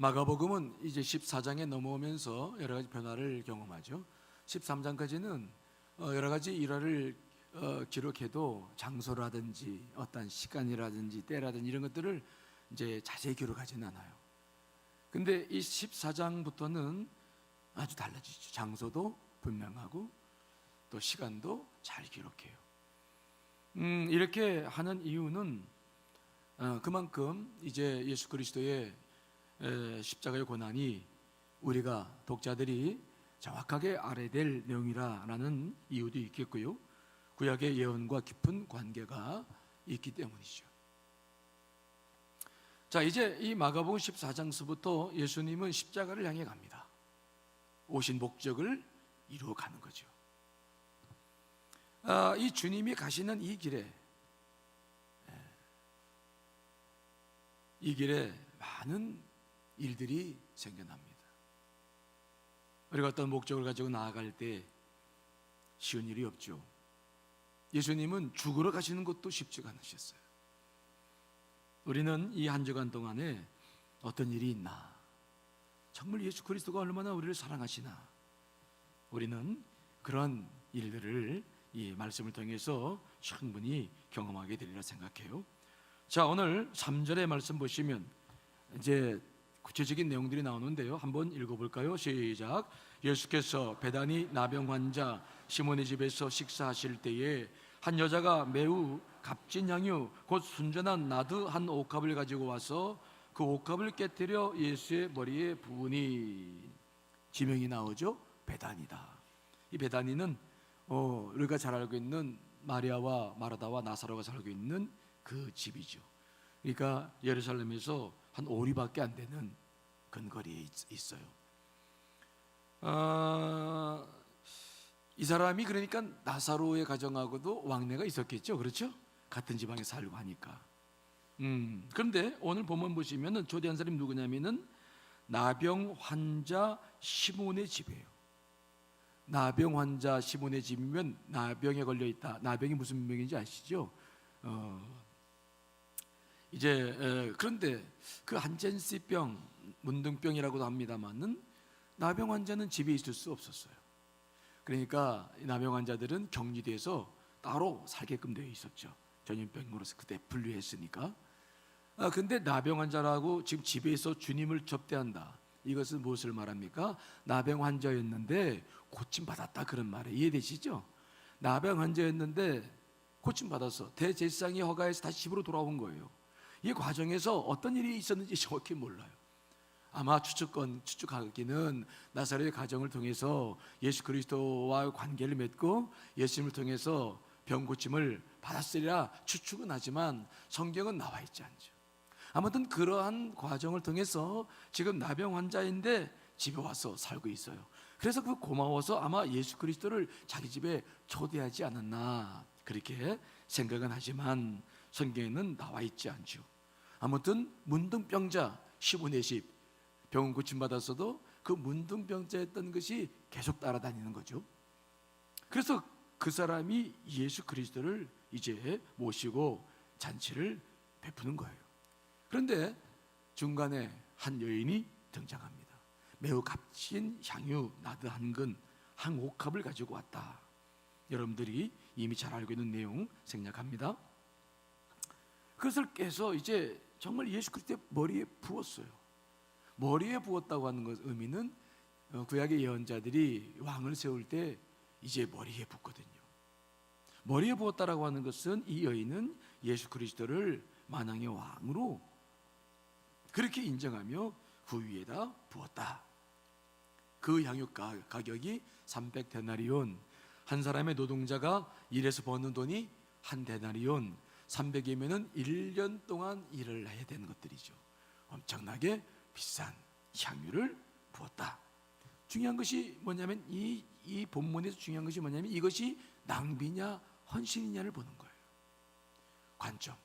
마가복음은 이제 14장에 넘어오면서 여러 가지 변화를 경험하죠. 13장까지는 여러 가지 일화를 기록해도 장소라든지 어떤 시간이라든지 때라든지 이런 것들을 이제 자세히 기록하지는 않아요. 근데 이 14장부터는 아주 달라지죠. 장소도 분명하고 또 시간도 잘 기록해요. 이렇게 하는 이유는 그만큼 이제 예수 그리스도의 십자가의 고난이 우리가 독자들이 정확하게 알아야 될 내용이라는 이유도 있겠고요. 구약의 예언과 깊은 관계가 있기 때문이죠. 자, 이제 이 마가복음 14장서부터 예수님은 십자가를 향해 갑니다. 오신 목적을 이루어 가는 거죠. 이 주님이 가시는 이 길에 많은 일들이 생겨납니다. 우리가 어떤 목적을 가지고 나아갈 때 쉬운 일이 없죠. 예수님은 죽으러 가시는 것도 쉽지가 않으셨어요. 우리는 이 한 주간 동안에 어떤 일이 있나, 정말 예수 그리스도가 얼마나 우리를 사랑하시나, 우리는 그런 일들을 이 말씀을 통해서 충분히 경험하게 되리라 생각해요. 자, 오늘 3절의 말씀 보시면 이제 구체적인 내용들이 나오는데요. 한번 읽어볼까요? 시작. 예수께서 베다니 나병 환자 시몬의 집에서 식사하실 때에 한 여자가 매우 값진 향유 곧 순전한 나드 한 옥합을 가지고 와서 그 옥합을 깨뜨려 예수의 머리에 부으니, 지명이 나오죠. 베다니다. 이 베다니는 우리가 잘 알고 있는 마리아와 마르다와 나사로가 살고 있는 그 집이죠. 그러니까 예루살렘에서 한 5리밖에 안 되는 근거리에 있어요. 이 사람이 그러니까 나사로의 가정하고도 왕래가 있었겠죠. 그렇죠? 같은 지방에 살고 하니까. 그런데 오늘 본문 보시면은 초대한 사람이 누구냐면은 나병 환자 시몬의 집이에요. 나병 환자 시몬의 집이면 나병에 걸려 있다. 나병이 무슨 병인지 아시죠? 그런데 그 한젠시병, 문둥병이라고도 합니다만은 나병 환자는 집에 있을 수 없었어요. 그러니까 나병 환자들은 격리돼서 따로 살게끔 되어 있었죠. 전염병으로서 그때 분류했으니까. 근데 나병 환자라고 지금 집에서 주님을 접대한다. 이것은 무엇을 말합니까? 나병 환자였는데 고침 받았다, 그런 말에 이해되시죠? 나병 환자였는데 고침 받아서 대제사장이 허가해서 다시 집으로 돌아온 거예요. 이 과정에서 어떤 일이 있었는지 정확히 몰라요. 아마 추측하기는 나사렛의 가정을 통해서 예수 그리스도와 관계를 맺고 예수님을 통해서 병 고침을 받았으리라 추측은 하지만 성경은 나와 있지 않죠. 아무튼 그러한 과정을 통해서 지금 나병 환자인데 집에 와서 살고 있어요. 그래서 그 고마워서 아마 예수 그리스도를 자기 집에 초대하지 않았나, 그렇게 생각은 하지만 성경에는 나와 있지 않죠. 아무튼 문둥병자 시몬의 집, 병원 고침받았어도 그 문둥병자였던 것이 계속 따라다니는 거죠. 그래서 그 사람이 예수 그리스도를 이제 모시고 잔치를 베푸는 거예요. 그런데 중간에 한 여인이 등장합니다. 매우 값진 향유 나드 한 근 한 옥합을 가지고 왔다. 여러분들이 이미 잘 알고 있는 내용 생략합니다. 그것을 깨서 이제 정말 예수 그리스도의 머리에 부었어요. 머리에 부었다고 하는 것 의미는 구약의 예언자들이 왕을 세울 때 이제 머리에 붓거든요. 머리에 부었다라고 하는 것은 이 여인은 예수 그리스도를 만왕의 왕으로 그렇게 인정하며 그 위에다 부었다. 그 향유 가격이 300데나리온, 한 사람의 노동자가 일해서 버는 돈이 한 데나리온, 300이면은 1년 동안 일을 해야 되는 것들이죠. 엄청나게 비싼 향유를 부었다. 중요한 것이 뭐냐면 이 본문에서 중요한 것이 뭐냐면 이것이 낭비냐 헌신이냐를 보는 거예요. 관점.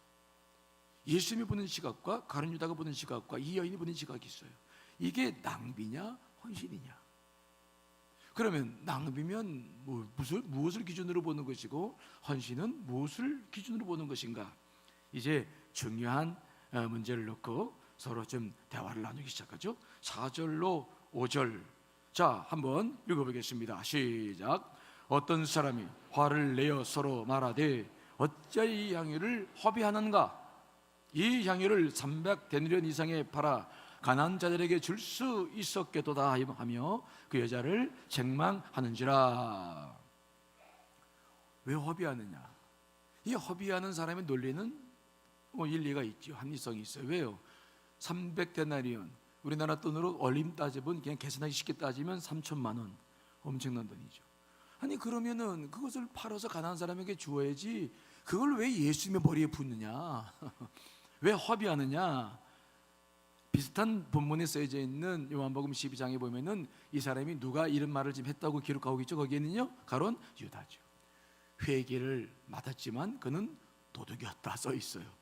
예수님이 보는 시각과 가룟 유다가 보는 시각과 이 여인이 보는 시각이 있어요. 이게 낭비냐 헌신이냐. 그러면 낭비면 무엇을 기준으로 보는 것이고 헌신은 무엇을 기준으로 보는 것인가. 이제 중요한 문제를 놓고 서로 좀 대화를 나누기 시작하죠. 4절로 5절, 자 한번 읽어보겠습니다. 시작. 어떤 사람이 화를 내어 서로 말하되 어찌 이 향유를 허비하는가? 이 향유를 300데나리온 이상에 팔아 가난한 자들에게 줄 수 있었겠도다 하며 그 여자를 책망하는지라. 왜 허비하느냐? 이 허비하는 사람의 논리는 일리가 있죠. 합리성이 있어요. 왜요? 300데나리온, 우리나라 돈으로 얼림 따지면 그냥 계산하기 쉽게 따지면 3천만 원, 엄청난 돈이죠. 아니 그러면은 그것을 팔아서 가난한 사람에게 주어야지, 그걸 왜 예수님의 머리에 붓느냐? 왜 허비하느냐? 비슷한 본문에 쓰여져 있는 요한복음 12장에 보면은 이 사람이 누가 이런 말을 지금 했다고 기록하고 있죠. 거기에는요, 가론 유다죠. 회개를 맡았지만 그는 도둑이었다 써 있어요.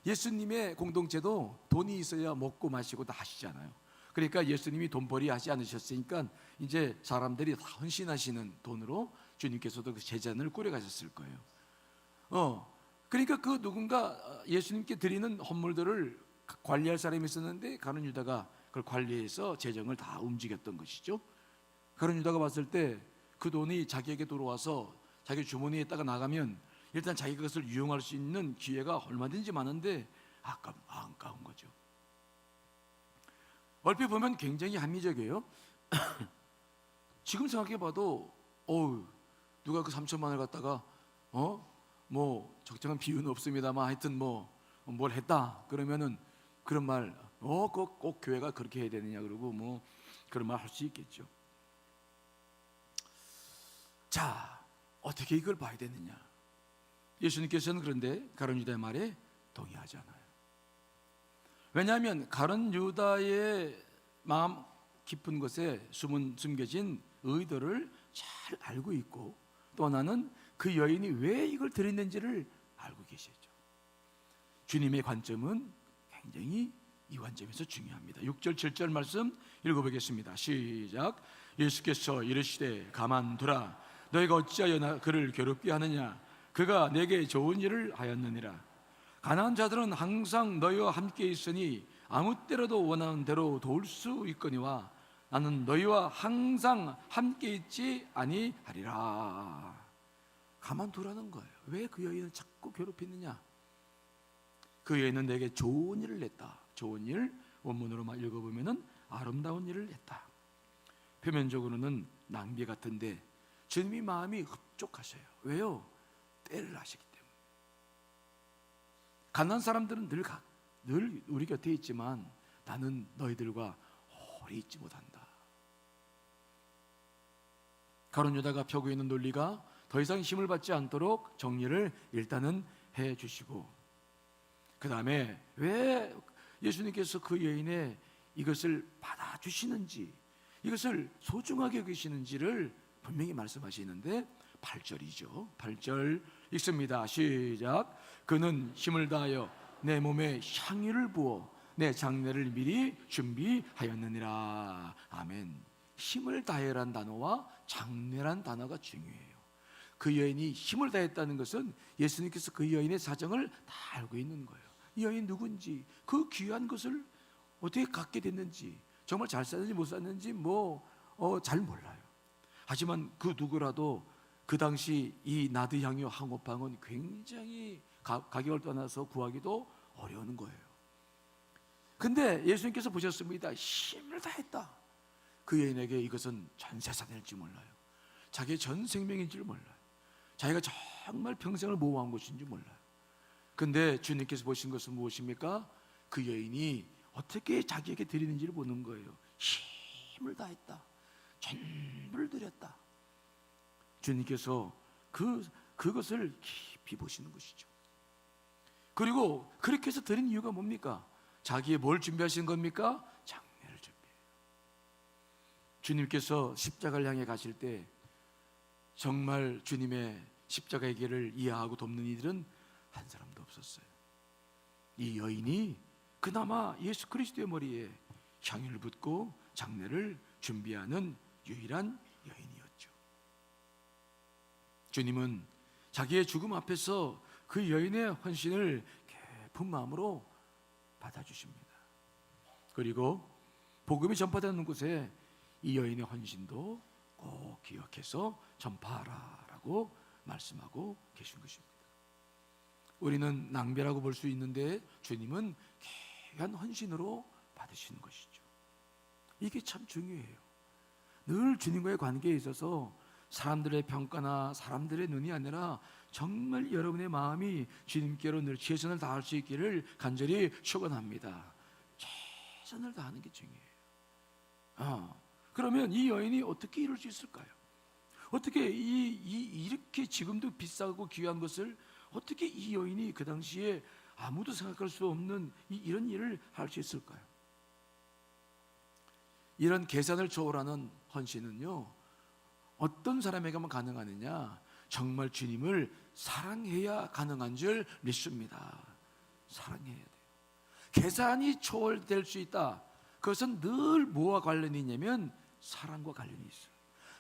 예수님의 공동체도 돈이 있어야 먹고 마시고 다 하시잖아요. 그러니까 예수님이 돈벌이 하지 않으셨으니까 이제 사람들이 다 헌신하시는 돈으로 주님께서도 그 제잔을 꾸려가셨을 거예요. 그러니까 그 누군가 예수님께 드리는 헌물들을 관리할 사람이 있었는데 가룟 유다가 그걸 관리해서 재정을 다 움직였던 것이죠. 가룟 유다가 봤을 때 그 돈이 자기에게 들어와서 자기 주머니에 있다가 나가면 일단 자기가 그것을 이용할 수 있는 기회가 얼마든지 많은데 아까운 거죠. 얼핏 보면 굉장히 합리적이에요. 지금 생각해봐도 누가 그 3천만 원을 갖다가 뭐 적정한 비유는 없습니다만 하여튼 뭘 했다 그러면은 그런 말 꼭 교회가 그렇게 해야 되느냐 그러고 뭐 그런 말 할 수 있겠죠. 자, 어떻게 이걸 봐야 되느냐? 예수님께서는 그런데 가룟 유다의 말에 동의하지 않아요. 왜냐하면 가룟 유다의 마음 깊은 곳에 숨겨진 의도를 잘 알고 있고, 또 하나는 그 여인이 왜 이걸 드렸는지를 알고 계시죠. 주님의 관점은 굉장히 이 관점에서 중요합니다. 6절 7절 말씀 읽어보겠습니다. 시작. 예수께서 이르시되 가만두라. 너희가 어찌하여 그를 괴롭게 하느냐? 그가 내게 좋은 일을 하였느니라. 가난한 자들은 항상 너희와 함께 있으니 아무 때라도 원하는 대로 도울 수 있거니와 나는 너희와 항상 함께 있지 아니하리라. 가만두라는 거예요. 왜 그 여인을 자꾸 괴롭히느냐? 그 여인은 내게 좋은 일을 냈다. 좋은 일, 원문으로만 읽어보면은 아름다운 일을 냈다. 표면적으로는 낭비 같은데 주님이 마음이 흡족하셔요. 왜요? 때를 아시기 때문에. 가난한 사람들은 늘 우리 곁에 있지만 나는 너희들과 오래 있지 못한다. 가룟 유다가 펴고 있는 논리가 더 이상 힘을 받지 않도록 정리를 일단은 해주시고, 그 다음에 왜 예수님께서 그 여인의 이것을 받아주시는지, 이것을 소중하게 여기시는지를 분명히 말씀하시는데 8절이죠. 8절 읽습니다. 시작. 그는 힘을 다하여 내 몸에 향유를 부어 내 장례를 미리 준비하였느니라. 아멘. 힘을 다해란 단어와 장례란 단어가 중요해요. 그 여인이 힘을 다했다는 것은 예수님께서 그 여인의 사정을 다 알고 있는 거예요. 이 여인 누군지, 그 귀한 것을 어떻게 갖게 됐는지, 정말 잘 샀는지 못 샀는지 잘 몰라요. 하지만 그 누구라도 그 당시 이 나드 향유 한 호빵은 굉장히 가격을 떠나서 구하기도 어려운 거예요. 근데 예수님께서 보셨습니다. 힘을 다했다. 그 여인에게 이것은 전 재산일지 몰라요. 자기의 전 생명인지 몰라요. 자기가 정말 평생을 모험한 것인지 몰라요. 근데 주님께서 보신 것은 무엇입니까? 그 여인이 어떻게 자기에게 드리는지를 보는 거예요. 힘을 다했다. 전부를 드렸다. 주님께서 그것을 깊이 보시는 것이죠. 그리고 그렇게 해서 드린 이유가 뭡니까? 자기의 뭘 준비하신 겁니까? 장례를 준비해요. 주님께서 십자가를 향해 가실 때 정말 주님의 십자가의 길을 이해하고 돕는 이들은 한 사람도 없었어요. 이 여인이 그나마 예수 그리스도의 머리에 향유를 붓고 장례를 준비하는 유일한 여인이었죠. 주님은 자기의 죽음 앞에서 그 여인의 헌신을 깊은 마음으로 받아주십니다. 그리고 복음이 전파되는 곳에 이 여인의 헌신도 꼭 기억해서 전파하라라고 말씀하고 계신 것입니다. 우리는 낭비라고 볼 수 있는데 주님은 귀한 헌신으로 받으시는 것이죠. 이게 참 중요해요. 늘 주님과의 관계에 있어서 사람들의 평가나 사람들의 눈이 아니라 정말 여러분의 마음이 주님께로 늘 최선을 다할 수 있기를 간절히 축원합니다. 최선을 다하는 게 중요해요. 그러면 이 여인이 어떻게 이룰 수 있을까요? 어떻게 이렇게 지금도 비싸고 귀한 것을 어떻게 이 여인이 그 당시에 아무도 생각할 수 없는 이런 일을 할 수 있을까요? 이런 계산을 초월하는 헌신은요, 어떤 사람에게만 가능하느냐? 정말 주님을 사랑해야 가능한 줄 믿습니다. 사랑해야 돼요. 계산이 초월될 수 있다. 그것은 늘 뭐와 관련이 있냐면 사랑과 관련이 있어요.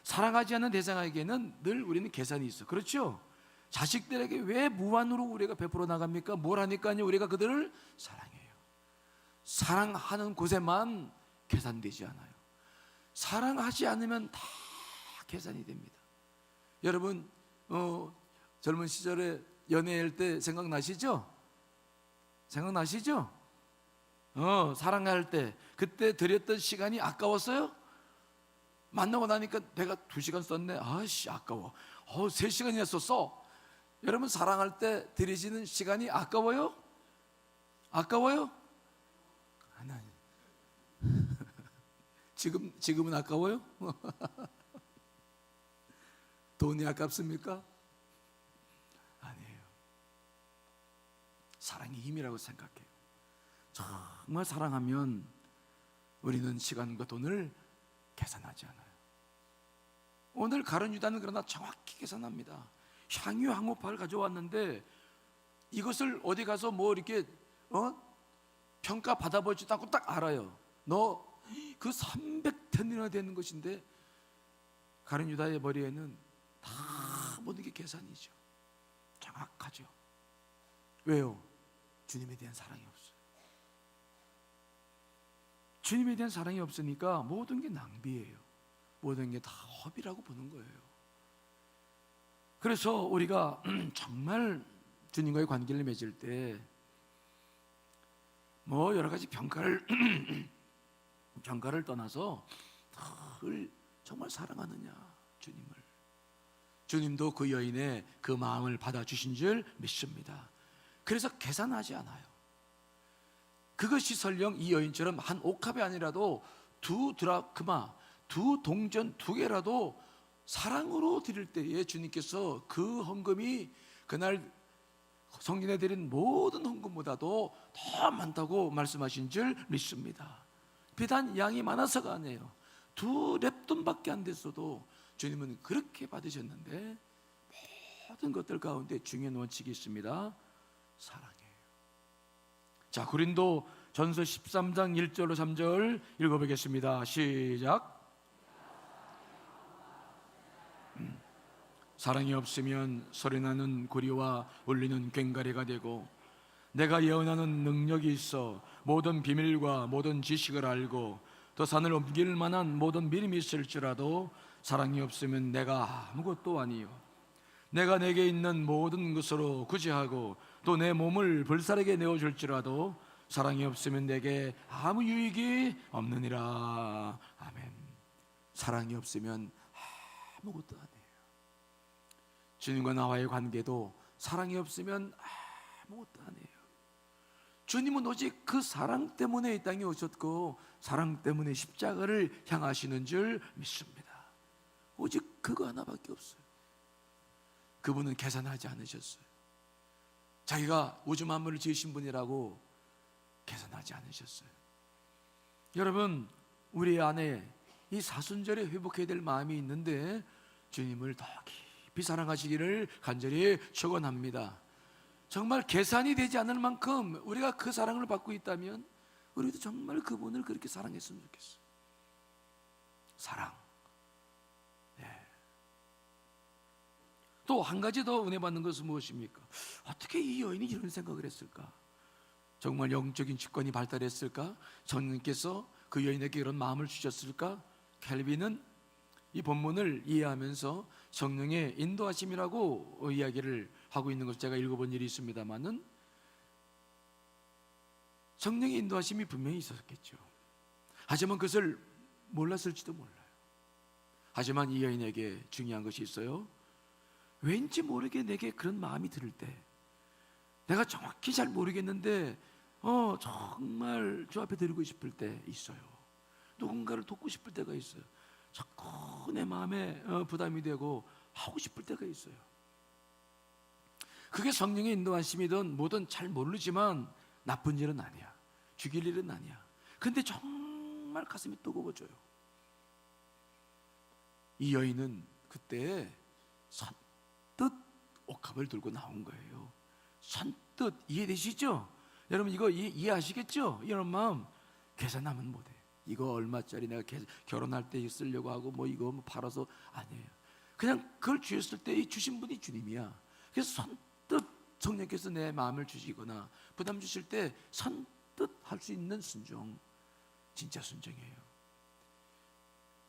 사랑하지 않는 대상에게는 늘 우리는 계산이 있어. 그렇죠? 자식들에게 왜 무한으로 우리가 베풀어 나갑니까? 뭘 하니까요? 우리가 그들을 사랑해요. 사랑하는 곳에만 계산되지 않아요. 사랑하지 않으면 다 계산이 됩니다. 여러분 젊은 시절에 연애할 때 생각나시죠? 생각나시죠? 사랑할 때 그때 들였던 시간이 아까웠어요? 만나고 나니까 내가 2시간 썼네. 아씨 아까워. 3시간이나 썼어. 여러분 사랑할 때 들이시는 시간이 아까워요? 아까워요? 아니. 지금은 아까워요? 돈이 아깝습니까? 아니에요. 사랑이 힘이라고 생각해요. 정말 사랑하면 우리는 시간과 돈을 계산하지 않아요. 오늘 가룟 유다는 그러나 정확히 계산합니다. 향유 항우파를 가져왔는데 이것을 어디 가서 뭐 이렇게 평가 받아보지도 않고 딱 알아요. 너 그 300텐이나 되는 것인데 가룟 유다의 머리에는 다 모든 게 계산이죠. 정확하죠. 왜요? 주님에 대한 사랑이 없어요. 주님에 대한 사랑이 없으니까 모든 게 낭비예요. 모든 게 다 허비라고 보는 거예요. 그래서 우리가 정말 주님과의 관계를 맺을 때 뭐 여러 가지 평가를 떠나서 늘 정말 사랑하느냐 주님을. 주님도 그 여인의 그 마음을 받아주신 줄 믿습니다. 그래서 계산하지 않아요. 그것이 설령 이 여인처럼 한 옥합이 아니라도 2 드라크마, 2동전 2개라도 사랑으로 드릴 때에 주님께서 그 헌금이 그날 성전에 드린 모든 헌금보다도 더 많다고 말씀하신 줄 믿습니다. 비단 양이 많아서가 아니에요. 2렙돈밖에 안 됐어도 주님은 그렇게 받으셨는데 모든 것들 가운데 중요한 원칙이 있습니다. 사랑이에요. 자, 고린도 전서 13장 1절로 3절 읽어보겠습니다. 시작. 사랑이 없으면 소리나는 구리와 울리는 꽹과리가 되고 내가 예언하는 능력이 있어 모든 비밀과 모든 지식을 알고 또 산을 옮길 만한 모든 믿음이 있을지라도 사랑이 없으면 내가 아무것도 아니요 내가 내게 있는 모든 것으로 구제하고 또 내 몸을 불사르게 내어줄지라도 사랑이 없으면 내게 아무 유익이 없느니라. 아멘. 사랑이 없으면 아무것도 아니에요. 주님과 나와의 관계도 사랑이 없으면 아무것도 아니에요. 주님은 오직 그 사랑 때문에 이 땅에 오셨고 사랑 때문에 십자가를 향하시는 줄 믿습니다. 오직 그거 하나밖에 없어요. 그분은 계산하지 않으셨어요. 자기가 우주 만물을 지으신 분이라고 계산하지 않으셨어요. 여러분, 우리 안에 이 사순절에 회복해야 될 마음이 있는데 주님을 더 깊이 사랑하시기를 간절히 축원합니다. 정말 계산이 되지 않을 만큼 우리가 그 사랑을 받고 있다면 우리도 정말 그분을 그렇게 사랑했으면 좋겠어요. 사랑. 또 한 가지 더 은혜 받는 것은 무엇입니까? 어떻게 이 여인이 이런 생각을 했을까? 정말 영적인 직관이 발달했을까? 성령님께서 그 여인에게 그런 마음을 주셨을까? 켈빈은 이 본문을 이해하면서 성령의 인도하심이라고 이야기를 하고 있는 것을 제가 읽어본 일이 있습니다만은, 성령의 인도하심이 분명히 있었겠죠. 하지만 그것을 몰랐을지도 몰라요. 하지만 이 여인에게 중요한 것이 있어요. 왠지 모르게 내게 그런 마음이 들을 때, 내가 정확히 잘 모르겠는데 정말 주 앞에 드리고 싶을 때 있어요. 누군가를 돕고 싶을 때가 있어요. 자꾸 내 마음에 부담이 되고 하고 싶을 때가 있어요. 그게 성령의 인도하심이든 뭐든 잘 모르지만 나쁜 일은 아니야, 죽일 일은 아니야. 근데 정말 가슴이 뜨거워져요. 이 여인은 그때 선뜻 옥합을 들고 나온 거예요. 선뜻. 이해되시죠? 여러분 이거 이해하시겠죠? 이런 마음 계산하면 못해. 이거 얼마짜리 내가 결혼할 때 쓰려고 하고 뭐 이거 뭐 팔아서, 아니에요. 그냥 그걸 주셨을 때 주신 분이 주님이야. 그래서 선뜻 성령께서 내 마음을 주시거나 부담 주실 때 선뜻 할 수 있는 순종, 진짜 순종이에요.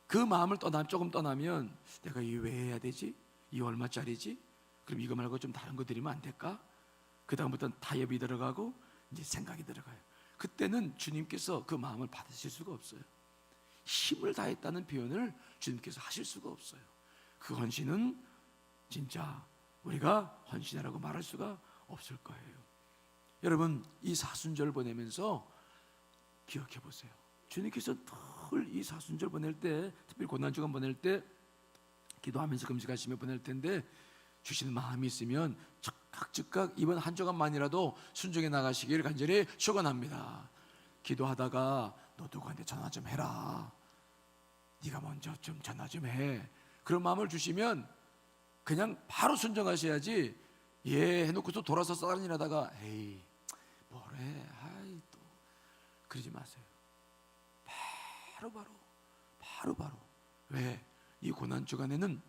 그 마음을 조금 떠나면 내가 이거 왜 해야 되지? 이거 얼마짜리지? 그럼 이거 말고 좀 다른 거 드리면 안 될까? 그 다음부터는 타협이 들어가고 이제 생각이 들어가요. 그때는 주님께서 그 마음을 받으실 수가 없어요. 힘을 다했다는 표현을 주님께서 하실 수가 없어요. 그 헌신은 진짜 우리가 헌신이라고 말할 수가 없을 거예요. 여러분 이 사순절 보내면서 기억해 보세요. 주님께서 늘 이 사순절 보낼 때, 특별히 고난주간 보낼 때 기도하면서 금식하시며 보낼 텐데, 주시는 마음이 있으면 즉각 이번 한 주간만이라도 순종해 나가시길 간절히 축원합니다. 기도하다가 너 누구한테 전화 좀 해라, 네가 먼저 좀 전화 좀 해, 그런 마음을 주시면 그냥 바로 순종하셔야지, 예 해놓고서 돌아서 싸다니다가 에이 뭐래 아이 또 그러지 마세요. 바로. 왜? 이 고난주간에는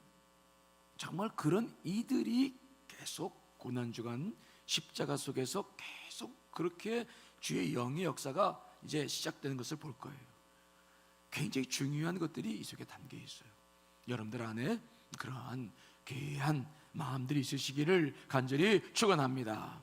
정말 그런 이들이 계속 고난주간 십자가 속에서 계속 그렇게 주의 영의 역사가 이제 시작되는 것을 볼 거예요. 굉장히 중요한 것들이 이 속에 담겨 있어요. 여러분들 안에 그러한 귀한 마음들이 있으시기를 간절히 축원합니다.